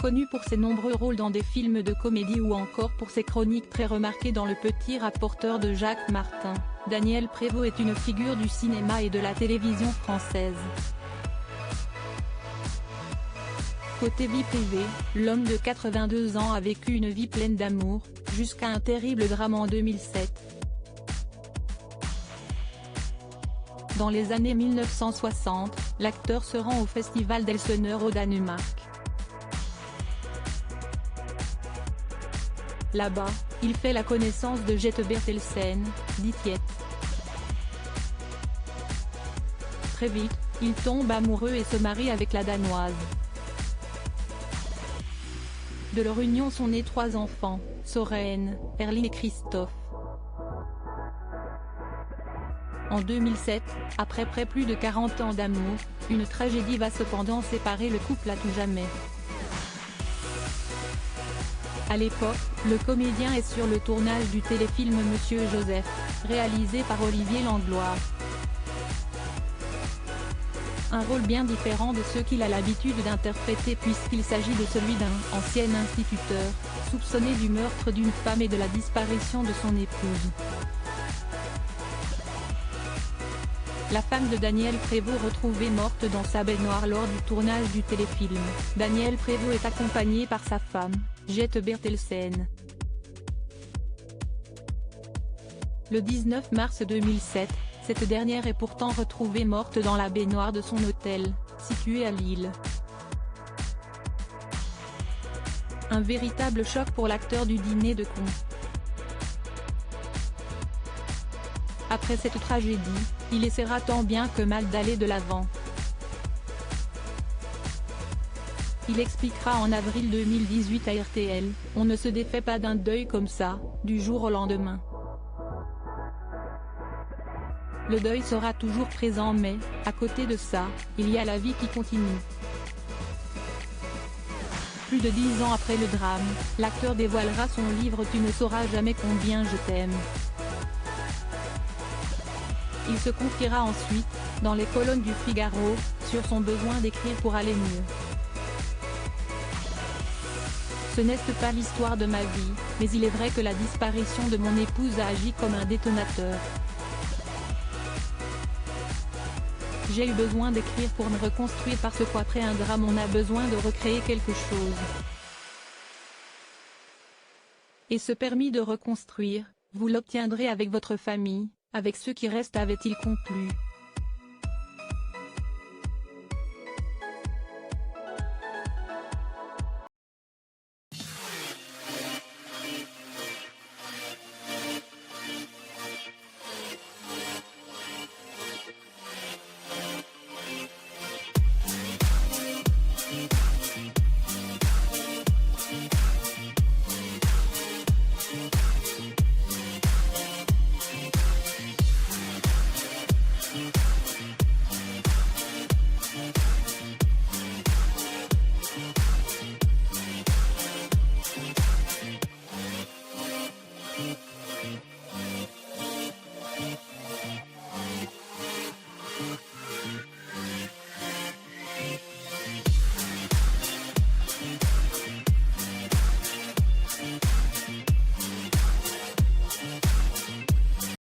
Connu pour ses nombreux rôles dans des films de comédie ou encore pour ses chroniques très remarquées dans Le Petit Rapporteur de Jacques Martin, Daniel Prévost est une figure du cinéma et de la télévision française. Côté vie privée, l'homme de 82 ans a vécu une vie pleine d'amour, jusqu'à un terrible drame en 2007. Dans les années 1960, l'acteur se rend au festival d'Elseneur au Danemark. Là-bas, il fait la connaissance de Jette Bertelsen, dite Jet. Très vite, il tombe amoureux et se marie avec la Danoise. De leur union sont nés 3 enfants, Soren, Erling et Christophe. En 2007, après plus de 40 ans d'amour, une tragédie va cependant séparer le couple à tout jamais. À l'époque, le comédien est sur le tournage du téléfilm Monsieur Joseph, réalisé par Olivier Langlois. Un rôle bien différent de ceux qu'il a l'habitude d'interpréter puisqu'il s'agit de celui d'un ancien instituteur, soupçonné du meurtre d'une femme et de la disparition de son épouse. La femme de Daniel Prévost retrouvée morte dans sa baignoire lors du tournage du téléfilm. Daniel Prévost est accompagné par sa femme, Jette Bertelsen. Le 19 mars 2007, cette dernière est pourtant retrouvée morte dans la baignoire de son hôtel, situé à Lille. Un véritable choc pour l'acteur du Dîner de cons. Après cette tragédie, il essaiera tant bien que mal d'aller de l'avant. Il expliquera en avril 2018 à RTL, « On ne se défait pas d'un deuil comme ça, du jour au lendemain. Le deuil sera toujours présent mais, à côté de ça, il y a la vie qui continue. » Plus de 10 ans après le drame, l'acteur dévoilera son livre « Tu ne sauras jamais combien je t'aime ». Il se confiera ensuite, dans les colonnes du Figaro, sur son besoin d'écrire pour aller mieux. Ce n'est pas l'histoire de ma vie, mais il est vrai que la disparition de mon épouse a agi comme un détonateur. J'ai eu besoin d'écrire pour me reconstruire parce qu'après un drame on a besoin de recréer quelque chose. Et ce permis de reconstruire, vous l'obtiendrez avec votre famille, avec ceux qui restent, avait-il conclu.